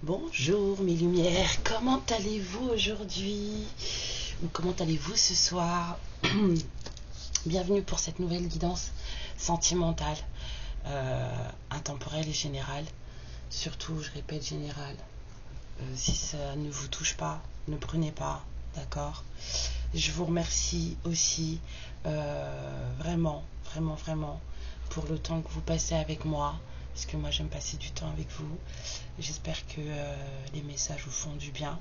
Bonjour mes lumières, comment allez-vous aujourd'hui? Ou comment allez-vous ce soir? Bienvenue pour cette nouvelle guidance sentimentale, intemporelle et générale. Surtout, je répète, générale. Si ça ne vous touche pas, ne prenez pas, d'accord? Je vous remercie aussi vraiment pour le temps que vous passez avec moi, parce que moi j'aime passer du temps avec vous. J'espère que les messages vous font du bien.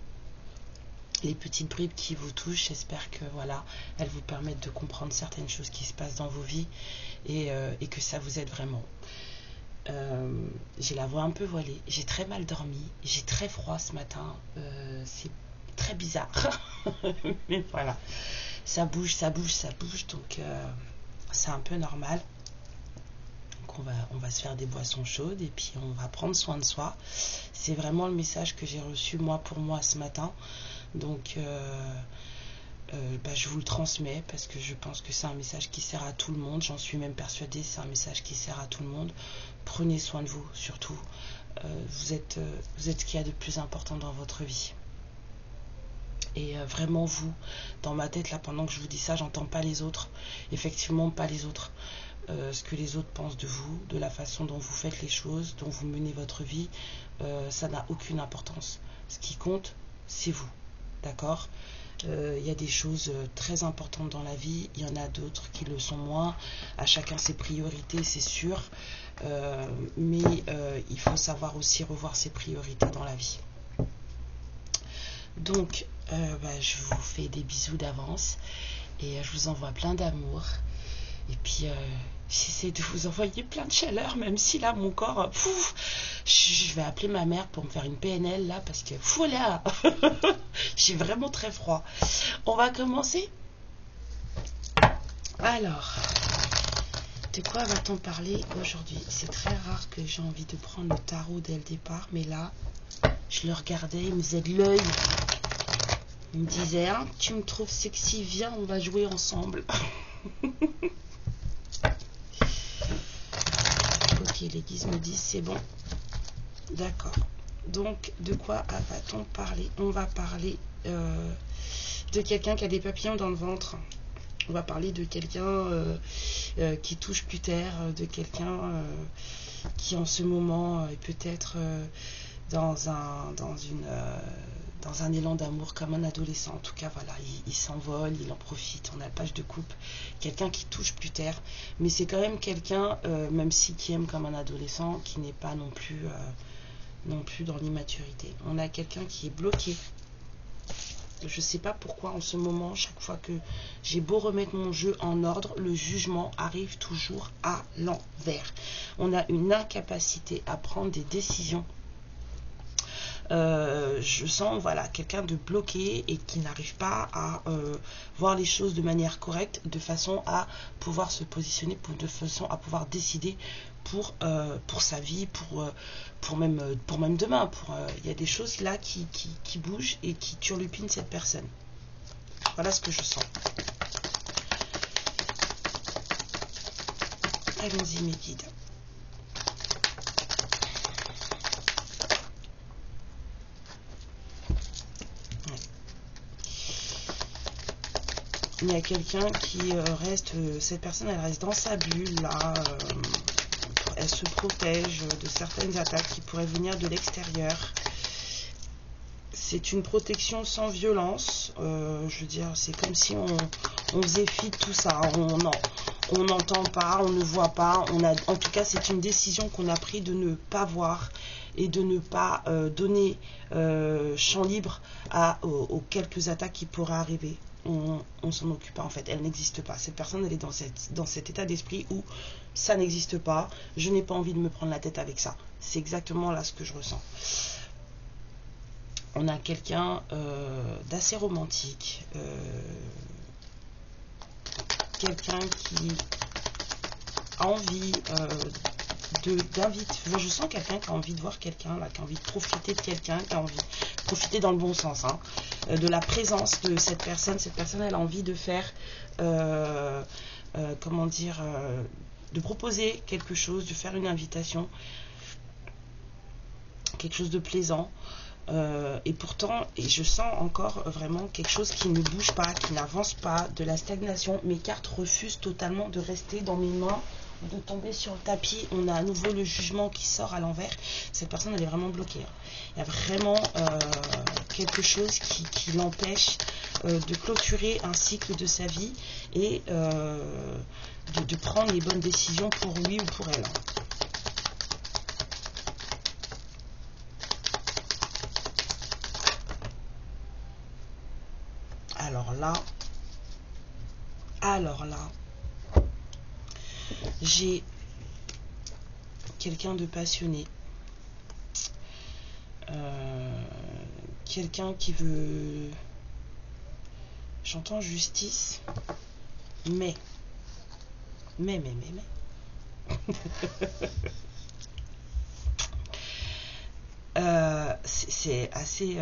Les petites bribes qui vous touchent, j'espère que voilà, elles vous permettent de comprendre certaines choses qui se passent dans vos vies et que ça vous aide vraiment. J'ai la voix un peu voilée, j'ai très mal dormi, j'ai très froid ce matin, c'est très bizarre. Mais voilà, ça bouge, donc c'est un peu normal. Donc on va se faire des boissons chaudes et puis on va prendre soin de soi. C'est vraiment le message que j'ai reçu moi pour moi ce matin. Donc je vous le transmets parce que je pense que c'est un message qui sert à tout le monde. J'en suis même persuadée, c'est un message qui sert à tout le monde. Prenez soin de vous surtout. Vous êtes ce qu'il y a de plus important dans votre vie. Et vraiment vous, dans ma tête là, pendant que je vous dis ça, j'entends pas les autres. Effectivement pas les autres. Ce que les autres pensent de vous, de la façon dont vous faites les choses, dont vous menez votre vie, ça n'a aucune importance. Ce qui compte, c'est vous. D'accord? Il y a des choses très importantes dans la vie, il y en a d'autres qui le sont moins. À chacun ses priorités, c'est sûr. Mais il faut savoir aussi revoir ses priorités dans la vie. Donc, je vous fais des bisous d'avance et je vous envoie plein d'amour. Et puis, j'essaie de vous envoyer plein de chaleur, même si là, mon corps, je vais appeler ma mère pour me faire une PNL, là, parce que, là, j'ai vraiment très froid. On va commencer. Alors, de quoi va-t-on parler aujourd'hui? C'est très rare que j'ai envie de prendre le tarot dès le départ, mais là, je le regardais, il me faisait de l'œil. Il me disait, hein, tu me trouves sexy, viens, on va jouer ensemble. Ok, les guises me disent c'est bon. D'accord. Donc, de quoi va-t-on parler? On va parler de quelqu'un qui a des papillons dans le ventre. On va parler de quelqu'un qui touche plus terre, de quelqu'un qui en ce moment est peut-être dans un élan d'amour comme un adolescent. En tout cas, voilà, il s'envole, il en profite, on a la page de coupe. Quelqu'un qui touche plus terre, mais c'est quand même quelqu'un, même si qui aime comme un adolescent, qui n'est pas non plus dans l'immaturité. On a quelqu'un qui est bloqué. Je ne sais pas pourquoi en ce moment, chaque fois que j'ai beau remettre mon jeu en ordre, le jugement arrive toujours à l'envers. On a une incapacité à prendre des décisions. Je sens voilà quelqu'un de bloqué et qui n'arrive pas à voir les choses de manière correcte, de façon à pouvoir se positionner, de façon à pouvoir décider pour sa vie, pour même demain. Il y a des choses là qui bougent et qui turlupinent cette personne. Voilà ce que je sens. Allons-y mes guides. Il y a quelqu'un qui reste, cette personne elle reste dans sa bulle là, elle se protège de certaines attaques qui pourraient venir de l'extérieur. C'est une protection sans violence, je veux dire, c'est comme si on faisait fi de tout ça, on n'entend pas, on ne voit pas, en tout cas c'est une décision qu'on a pris de ne pas voir et de ne pas donner champ libre aux quelques attaques qui pourraient arriver. On s'en occupe pas en fait, elle n'existe pas. Cette personne elle est dans cet état d'esprit où ça n'existe pas, je n'ai pas envie de me prendre la tête avec ça. C'est exactement là ce que je ressens. On a quelqu'un d'assez romantique, quelqu'un qui a envie d'inviter. Je sens quelqu'un qui a envie de voir quelqu'un là, qui a envie de profiter de quelqu'un, qui a envie de profiter dans le bon sens, hein. de la présence de cette personne. Cette personne, elle a envie de faire, comment dire, de proposer quelque chose, de faire une invitation, quelque chose de plaisant. Et pourtant, et je sens encore vraiment quelque chose qui ne bouge pas, qui n'avance pas, de la stagnation. Mes cartes refusent totalement de rester dans mes mains, de tomber sur le tapis. On a à nouveau le jugement qui sort à l'envers. Cette personne, elle est vraiment bloquée. Il y a vraiment quelque chose qui l'empêche de clôturer un cycle de sa vie et de prendre les bonnes décisions pour lui ou pour elle. Alors là, j'ai quelqu'un de passionné, quelqu'un qui veut, j'entends justice, mais, c'est assez...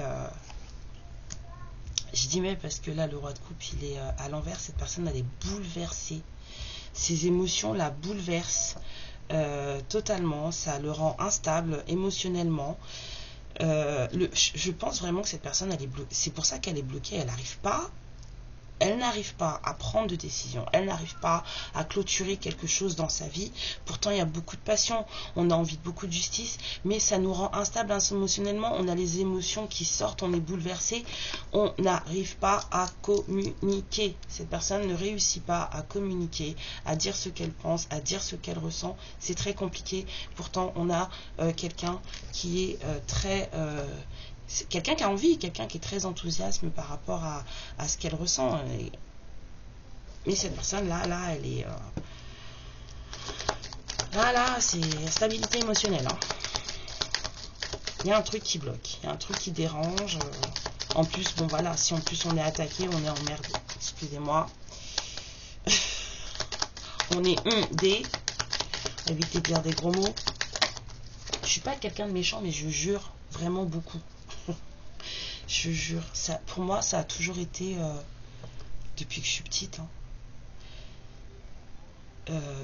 Je dis mais parce que là, le roi de coupe, il est à l'envers. Cette personne, elle est bouleversée. Ses émotions la bouleversent totalement. Ça le rend instable émotionnellement. Je pense vraiment que cette personne, elle est bloquée. C'est pour ça qu'elle est bloquée. Elle n'arrive pas à prendre de décision, elle n'arrive pas à clôturer quelque chose dans sa vie. Pourtant, il y a beaucoup de passion, on a envie de beaucoup de justice, mais ça nous rend instable émotionnellement. On a les émotions qui sortent, on est bouleversé, on n'arrive pas à communiquer. Cette personne ne réussit pas à communiquer, à dire ce qu'elle pense, à dire ce qu'elle ressent. C'est très compliqué. Pourtant, on a quelqu'un qui est très... quelqu'un qui a envie, quelqu'un qui est très enthousiaste par rapport à ce qu'elle ressent. Mais cette personne-là, elle est... Là, c'est stabilité émotionnelle. Hein. Il y a un truc qui bloque, il y a un truc qui dérange. En plus, bon voilà, si en plus on est attaqué, on est emmerdé. Excusez-moi. On est évitez de dire des gros mots. Je suis pas quelqu'un de méchant, mais je jure vraiment beaucoup. Je jure, ça, pour moi, ça a toujours été, depuis que je suis petite. Hein.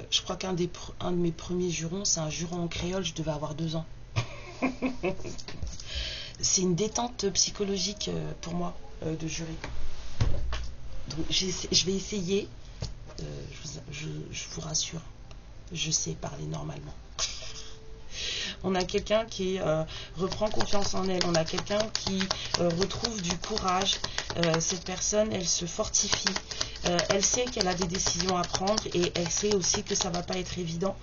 Je crois qu'un de mes premiers jurons, c'est un juron en créole, je devais avoir 2 ans. C'est une détente psychologique pour moi de jurer. Donc, je vais essayer, je vous rassure, je sais parler normalement. On a quelqu'un qui reprend confiance en elle. On a quelqu'un qui retrouve du courage. Cette personne, elle se fortifie. Elle sait qu'elle a des décisions à prendre et elle sait aussi que ça ne va pas être évident.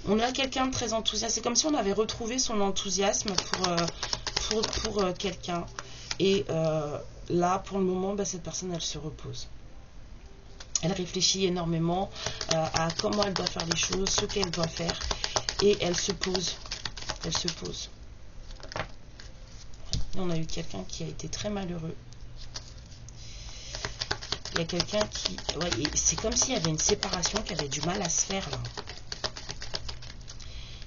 On a quelqu'un de très enthousiaste. C'est comme si on avait retrouvé son enthousiasme pour quelqu'un. Et là, pour le moment, cette personne, elle se repose. Elle réfléchit énormément à comment elle doit faire les choses, ce qu'elle doit faire. Et elle se pose. Elle se pose. Et on a eu quelqu'un qui a été très malheureux. Il y a quelqu'un qui... Ouais, c'est comme s'il y avait une séparation qui avait du mal à se faire, là.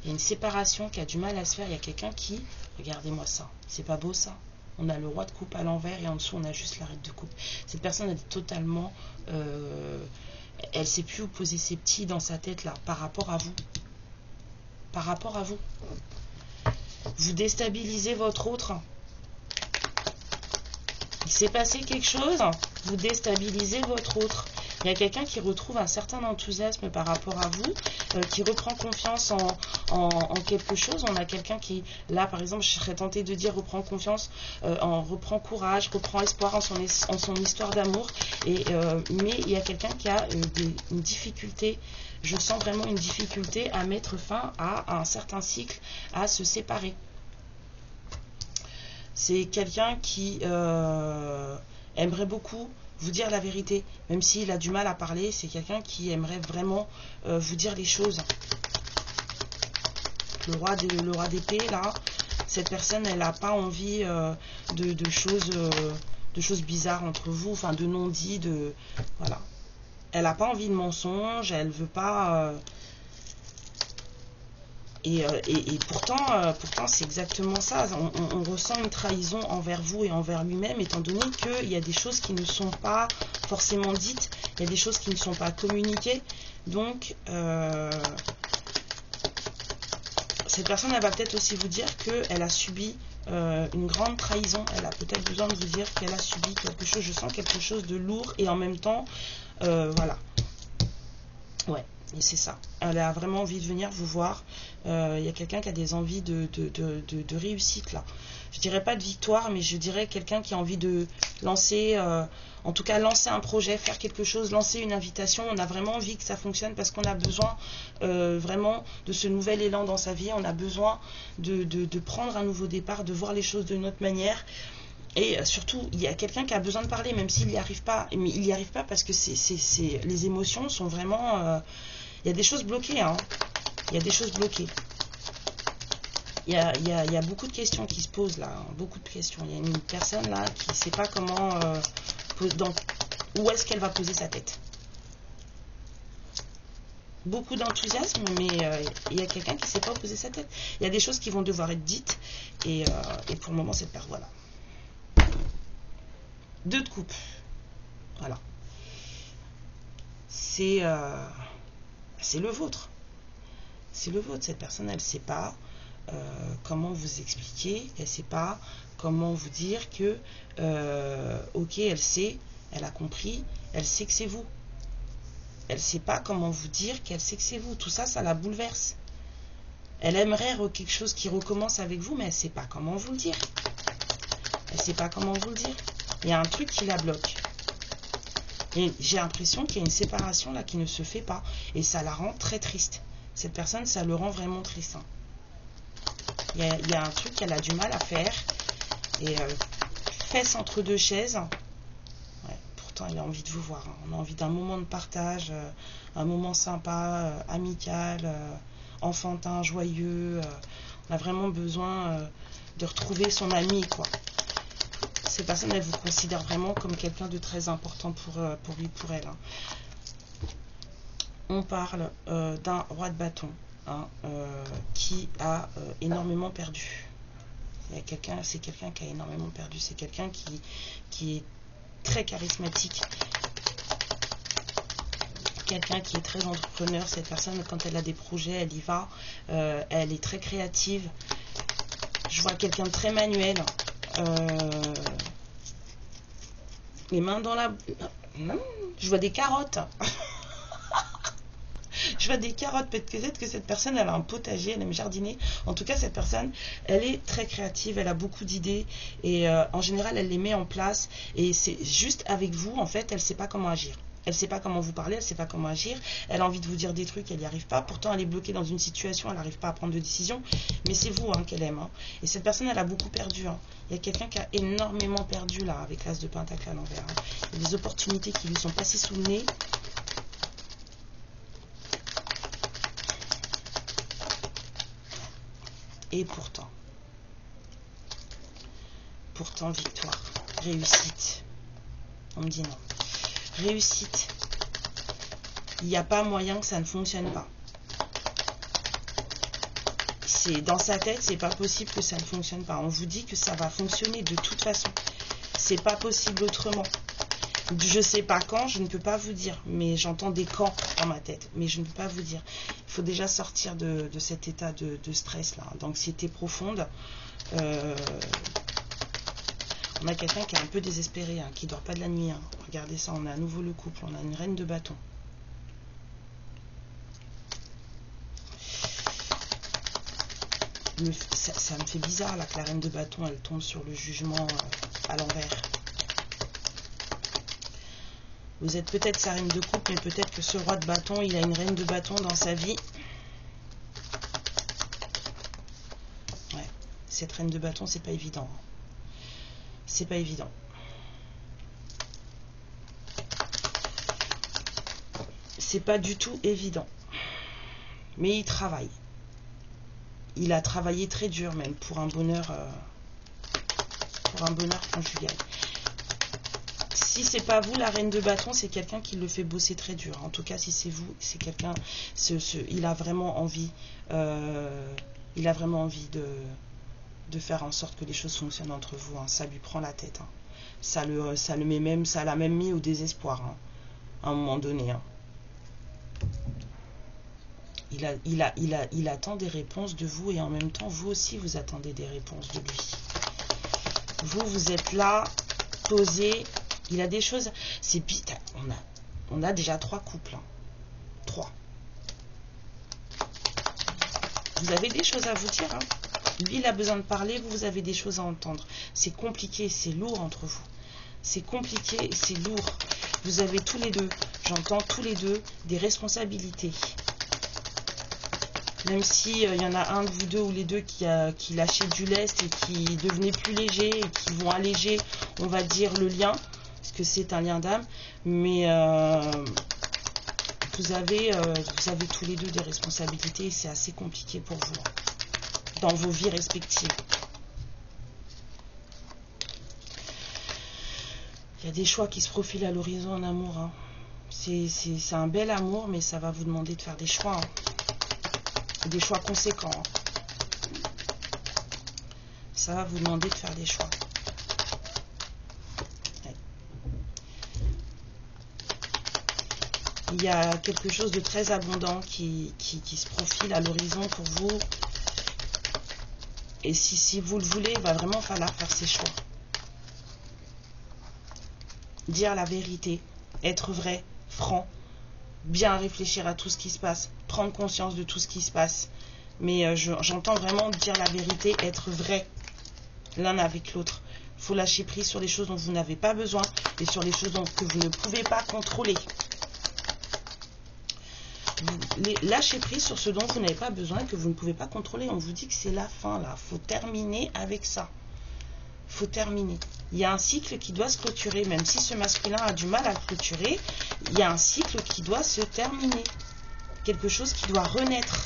Il y a une séparation qui a du mal à se faire. Il y a quelqu'un qui... Regardez-moi ça. C'est pas beau, ça? On a le roi de coupe à l'envers et en dessous, on a juste la reine de coupe. Cette personne, elle est totalement... elle ne sait plus où poser ses petits dans sa tête, là, par rapport à vous. Par rapport à vous. Vous déstabilisez votre autre. Il s'est passé quelque chose, vous déstabilisez votre autre. Il y a quelqu'un qui retrouve un certain enthousiasme par rapport à vous, qui reprend confiance en quelque chose. On a quelqu'un qui, là par exemple, je serais tentée de dire reprend confiance, reprend courage, reprend espoir en son histoire d'amour. Mais il y a quelqu'un qui a une difficulté. Je sens vraiment une difficulté à mettre fin à un certain cycle, à se séparer. C'est quelqu'un qui aimerait beaucoup vous dire la vérité, même s'il a du mal à parler. C'est quelqu'un qui aimerait vraiment vous dire les choses. Le roi d'épée, là, cette personne, elle n'a pas envie de choses bizarres entre vous, enfin de non-dits, voilà. Elle n'a pas envie de mensonges, elle veut pas... Et pourtant, c'est exactement ça. On ressent une trahison envers vous et envers lui-même, étant donné qu'il y a des choses qui ne sont pas forcément dites, il y a des choses qui ne sont pas communiquées. Donc, cette personne, elle va peut-être aussi vous dire qu'elle a subi une grande trahison. Elle a peut-être besoin de vous dire qu'elle a subi quelque chose. Je sens quelque chose de lourd et en même temps, voilà. Ouais. Et c'est ça. Elle a vraiment envie de venir vous voir. Il y a quelqu'un qui a des envies de réussite là. Je dirais pas de victoire, mais je dirais quelqu'un qui a envie de lancer, en tout cas lancer un projet, faire quelque chose, lancer une invitation. On a vraiment envie que ça fonctionne parce qu'on a besoin vraiment de ce nouvel élan dans sa vie. On a besoin de prendre un nouveau départ, de voir les choses d'une autre manière. Et surtout, il y a quelqu'un qui a besoin de parler, même s'il n'y arrive pas. Mais il n'y arrive pas parce que les émotions sont vraiment... il y a des choses bloquées, hein. Il y a des choses bloquées. Il y a beaucoup de questions qui se posent là, hein. Beaucoup de questions. Il y a une personne là qui ne sait pas comment... où est-ce qu'elle va poser sa tête. Beaucoup d'enthousiasme, mais il y a quelqu'un qui ne sait pas où poser sa tête. Il y a des choses qui vont devoir être dites. Et pour le moment, cette personne, voilà. 2 de coupe. Voilà. C'est le vôtre. C'est le vôtre. Cette personne, elle ne sait pas comment vous expliquer. Elle ne sait pas comment vous dire que, ok, elle sait, elle a compris, elle sait que c'est vous. Elle ne sait pas comment vous dire qu'elle sait que c'est vous. Tout ça, ça la bouleverse. Elle aimerait quelque chose qui recommence avec vous, mais elle ne sait pas comment vous le dire. Elle ne sait pas comment vous le dire. Il y a un truc qui la bloque. Et j'ai l'impression qu'il y a une séparation là qui ne se fait pas. Et ça la rend très triste. Cette personne, ça le rend vraiment triste. Hein. Il y a un truc qu'elle a du mal à faire. Et fesse entre 2 chaises. Ouais, pourtant, elle a envie de vous voir. Hein. On a envie d'un moment de partage, un moment sympa, amical, enfantin, joyeux. On a vraiment besoin de retrouver son ami, quoi. Ces personnes, elles vous considèrent vraiment comme quelqu'un de très important pour lui, pour elle. Hein. On parle d'un roi de bâton, hein, qui a énormément perdu. C'est quelqu'un qui a énormément perdu. C'est quelqu'un qui est très charismatique. Quelqu'un qui est très entrepreneur. Cette personne, quand elle a des projets, elle y va. Elle est très créative. Je vois quelqu'un de très manuel. Les mains dans la... Je vois des carottes. Je vois des carottes. Peut-être que cette personne, elle a un potager, elle aime jardiner. En tout cas, cette personne, elle est très créative, elle a beaucoup d'idées. Et en général, elle les met en place. Et c'est juste avec vous, en fait, elle ne sait pas comment agir. Elle ne sait pas comment vous parler, elle ne sait pas comment agir. Elle a envie de vous dire des trucs, elle n'y arrive pas. Pourtant, elle est bloquée dans une situation, elle n'arrive pas à prendre de décision. Mais c'est vous, hein, qu'elle aime. Hein. Et cette personne, elle a beaucoup perdu. Hein. Il y a quelqu'un qui a énormément perdu là, avec l'as de pentacle à l'envers. Hein. Il y a des opportunités qui lui sont passées sous le nez. Et pourtant, victoire, réussite. On me dit non. Réussite. Il n'y a pas moyen que ça ne fonctionne pas. C'est dans sa tête, c'est pas possible que ça ne fonctionne pas. On vous dit que ça va fonctionner de toute façon. C'est pas possible autrement. Je sais pas quand, je ne peux pas vous dire, mais j'entends des quand dans ma tête, mais je ne peux pas vous dire. Il faut déjà sortir de cet état de stress là, d'anxiété profonde. On a quelqu'un qui est un peu désespéré, hein, qui ne dort pas de la nuit. Hein. Regardez ça, on a à nouveau le couple, on a une reine de bâton. Ça me fait bizarre là que la reine de bâton, elle tombe sur le jugement à l'envers. Vous êtes peut-être sa reine de coupe, mais peut-être que ce roi de bâton, il a une reine de bâton dans sa vie. Ouais, cette reine de bâton, c'est pas évident. C'est pas évident. C'est pas du tout évident. Mais il travaille. Il a travaillé très dur même pour un bonheur conjugal. Si c'est pas vous, la reine de bâton, c'est quelqu'un qui le fait bosser très dur. En tout cas, si c'est vous, c'est quelqu'un, il a vraiment envie, de faire en sorte que les choses fonctionnent entre vous. Hein. Ça lui prend la tête. Hein. Ça le met même, ça l'a même mis au désespoir. Hein, à un moment donné. Hein. Il attend des réponses de vous et en même temps, vous aussi, vous attendez des réponses de lui. Vous êtes là, posé. Il a des choses. C'est vite. On a déjà 3 couples. Hein. 3. Vous avez des choses à vous dire. Hein. Lui, il a besoin de parler. Vous avez des choses à entendre. C'est compliqué, c'est lourd entre vous. C'est compliqué et c'est lourd. Vous avez tous les deux, j'entends tous les deux, des responsabilités. Même si y en a un de vous deux ou les deux qui lâchait du lest et qui devenait plus léger et qui vont alléger, on va dire, le lien, parce que c'est un lien d'âme, mais vous avez tous les deux des responsabilités et c'est assez compliqué pour vous, dans vos vies respectives. Il y a des choix qui se profilent à l'horizon en amour. Hein. C'est un bel amour, mais ça va vous demander de faire des choix. Hein. Des choix conséquents. Hein. Ça va vous demander de faire des choix. Ouais. Il y a quelque chose de très abondant qui se profile à l'horizon pour vous. Et si vous le voulez, il va vraiment falloir faire ces choix. Dire la vérité, être vrai, franc, bien réfléchir à tout ce qui se passe, prendre conscience de tout ce qui se passe. Mais j'entends vraiment dire la vérité, être vrai l'un avec l'autre. Il faut lâcher prise sur les choses dont vous n'avez pas besoin et sur les choses que vous ne pouvez pas contrôler. Lâchez prise sur ce dont vous n'avez pas besoin et que vous ne pouvez pas contrôler. On vous dit que c'est la fin là. Il faut terminer avec ça. Il faut terminer. Il y a un cycle qui doit se clôturer, même si ce masculin a du mal à le clôturer, il y a un cycle qui doit se terminer. Quelque chose qui doit renaître.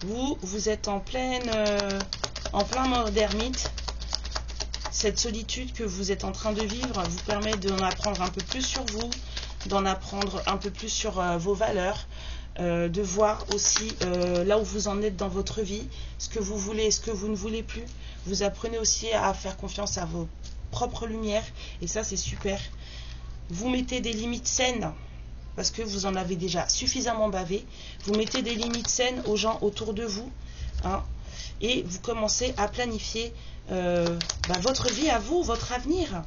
Vous êtes en plein mort d'ermite. Cette solitude que vous êtes en train de vivre vous permet d'en apprendre un peu plus sur vous, d'en apprendre un peu plus sur vos valeurs, de voir aussi là où vous en êtes dans votre vie, ce que vous voulez et ce que vous ne voulez plus. Vous apprenez aussi à faire confiance à vos propres lumières et ça c'est super. Vous mettez des limites saines parce que vous en avez déjà suffisamment bavé. Vous mettez des limites saines aux gens autour de vous, hein, et vous commencez à planifier votre vie à vous, votre avenir.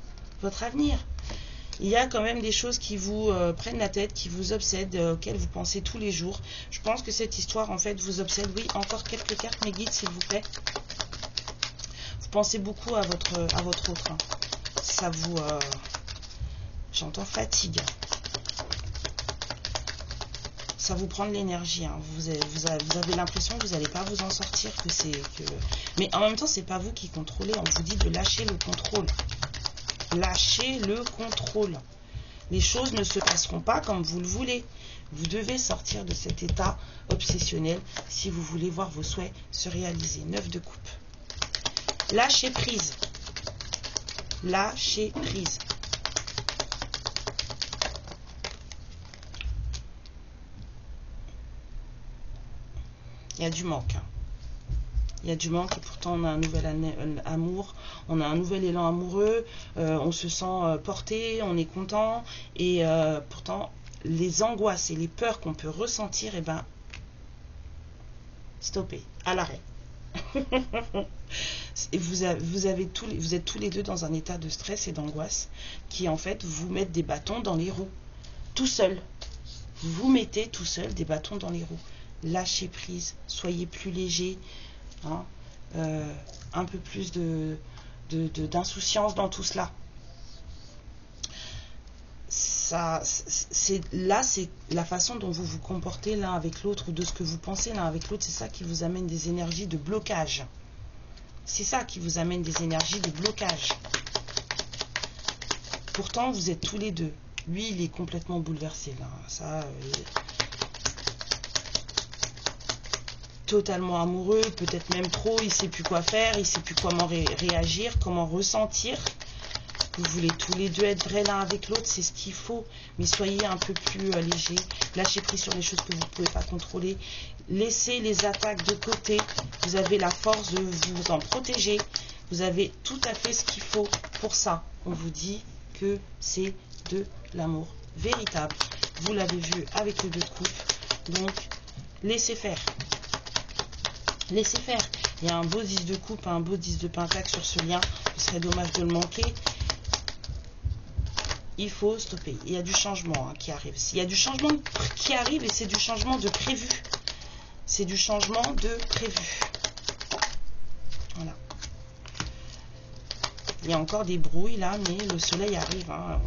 Il y a quand même des choses qui vous prennent la tête, qui vous obsèdent, auxquelles vous pensez tous les jours. Je pense que cette histoire, en fait, vous obsède. Oui, encore quelques cartes, mes guides, s'il vous plaît. Vous pensez beaucoup à votre autre. Hein. Ça vous... j'entends fatigue. Ça vous prend de l'énergie. Hein. Vous avez l'impression que vous n'allez pas vous en sortir. Mais en même temps, c'est pas vous qui contrôlez. On vous dit de lâcher le contrôle. Lâchez le contrôle. Les choses ne se passeront pas comme vous le voulez. Vous devez sortir de cet état obsessionnel si vous voulez voir vos souhaits se réaliser. 9 de coupe. Lâchez prise. Lâchez prise. Il y a du manque. Hein. Il y a du manque et pourtant on a un nouvel amour, on a un nouvel élan amoureux, on se sent porté, on est content et pourtant les angoisses et les peurs qu'on peut ressentir, eh ben, stoppez, à l'arrêt. Et vous êtes tous les deux dans un état de stress et d'angoisse qui en fait vous mettent des bâtons dans les roues, tout seul. Vous mettez tout seul des bâtons dans les roues. Lâchez prise, soyez plus léger. Hein, un peu plus d'insouciance dans tout cela. C'est la façon dont vous vous comportez l'un avec l'autre ou de ce que vous pensez l'un avec l'autre, c'est ça qui vous amène des énergies de blocage. C'est ça qui vous amène des énergies de blocage. Pourtant, vous êtes tous les deux. Lui, il est complètement bouleversé là. Ça, totalement amoureux, peut-être même trop, il ne sait plus quoi faire, il ne sait plus comment réagir, comment ressentir. Vous voulez tous les deux être vrais l'un avec l'autre, c'est ce qu'il faut. Mais soyez un peu plus léger. Lâchez prise sur les choses que vous ne pouvez pas contrôler. Laissez les attaques de côté. Vous avez la force de vous en protéger. Vous avez tout à fait ce qu'il faut pour ça. On vous dit que c'est de l'amour véritable. Vous l'avez vu avec le 2 de coupe. Donc, laissez faire. Laissez faire. Il y a un beau 10 de coupe, un beau 10 de pentacle sur ce lien. Ce serait dommage de le manquer. Il faut stopper. Il y a du changement qui arrive. Il y a du changement qui arrive et c'est du changement de prévu. C'est du changement de prévu. Voilà. Il y a encore des brouilles là, mais le soleil arrive. Hein.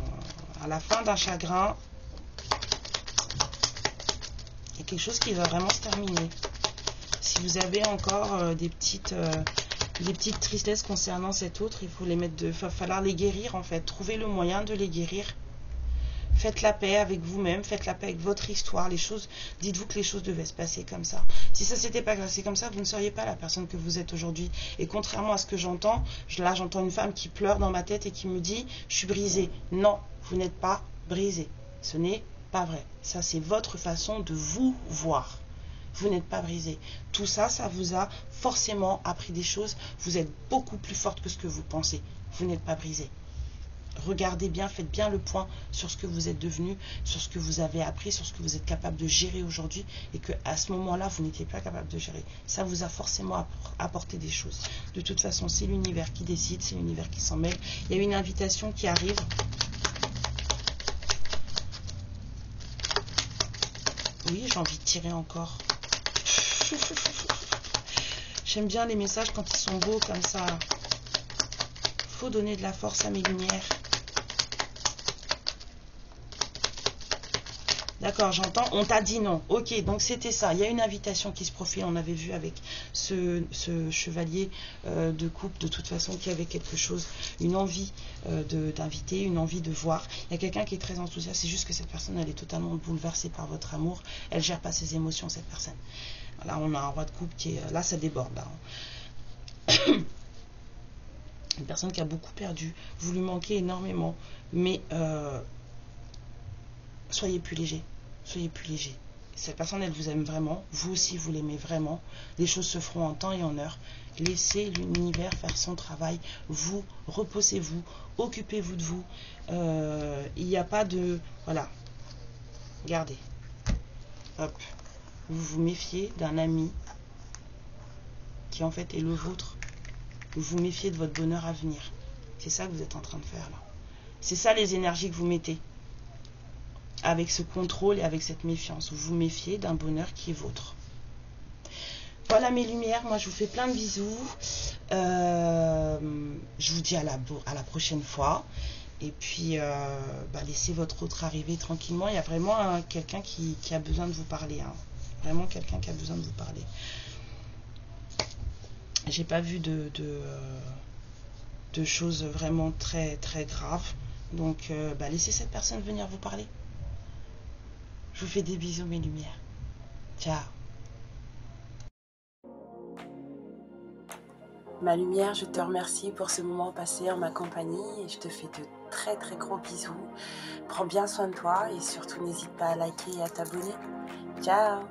À la fin d'un chagrin, il y a quelque chose qui va vraiment se terminer. Si vous avez encore des petites tristesses concernant cet autre, il faut les mettre il va falloir les guérir en fait. Trouvez le moyen de les guérir. Faites la paix avec vous-même, faites la paix avec votre histoire, les choses. Dites-vous que les choses devaient se passer comme ça. Si ça s'était pas passé comme ça, vous ne seriez pas la personne que vous êtes aujourd'hui. Et contrairement à ce que j'entends, là j'entends une femme qui pleure dans ma tête et qui me dit « je suis brisée ». Non, vous n'êtes pas brisée. Ce n'est pas vrai. Ça c'est votre façon de vous voir. Vous n'êtes pas brisé. Tout ça, ça vous a forcément appris des choses. Vous êtes beaucoup plus forte que ce que vous pensez. Vous n'êtes pas brisé. Regardez bien, faites bien le point sur ce que vous êtes devenu, sur ce que vous avez appris, sur ce que vous êtes capable de gérer aujourd'hui et que à ce moment-là, vous n'étiez pas capable de gérer. Ça vous a forcément apporté des choses. De toute façon, c'est l'univers qui décide, c'est l'univers qui s'en mêle. Il y a une invitation qui arrive. Oui, j'ai envie de tirer encore. J'aime bien les messages quand ils sont beaux comme ça. Faut donner de la force à mes lumières. D'accord, j'entends. On t'a dit non. Ok, donc c'était ça. Il y a une invitation qui se profile. On avait vu avec ce chevalier de coupe, de toute façon, qui avait quelque chose, une envie d'inviter, une envie de voir. Il y a quelqu'un qui est très enthousiaste. C'est juste que cette personne, elle est totalement bouleversée par votre amour. Elle ne gère pas ses émotions, cette personne. Là, on a un roi de coupe qui est... Là, ça déborde. Là. Une personne qui a beaucoup perdu. Vous lui manquez énormément. Mais soyez plus léger. Soyez plus léger. Cette personne, elle vous aime vraiment. Vous aussi, vous l'aimez vraiment. Les choses se feront en temps et en heure. Laissez l'univers faire son travail. Vous, reposez-vous. Occupez-vous de vous. Il n'y a pas de... Voilà. Regardez. Hop. Vous vous méfiez d'un ami qui en fait est le vôtre. Vous vous méfiez de votre bonheur à venir. C'est ça que vous êtes en train de faire là. C'est ça les énergies que vous mettez. Avec ce contrôle et avec cette méfiance. Vous vous méfiez d'un bonheur qui est vôtre. Voilà mes lumières. Moi je vous fais plein de bisous. Je vous dis à la prochaine fois. Et puis laissez votre autre arriver tranquillement. Il y a vraiment quelqu'un qui a besoin de vous parler. Hein. Vraiment quelqu'un qui a besoin de vous parler. J'ai pas vu de choses vraiment très très graves. Donc laissez cette personne venir vous parler. Je vous fais des bisous mes lumières. Ciao. Ma lumière, je te remercie pour ce moment passé en ma compagnie et je te fais de très très gros bisous. Prends bien soin de toi et surtout n'hésite pas à liker et à t'abonner. Ciao.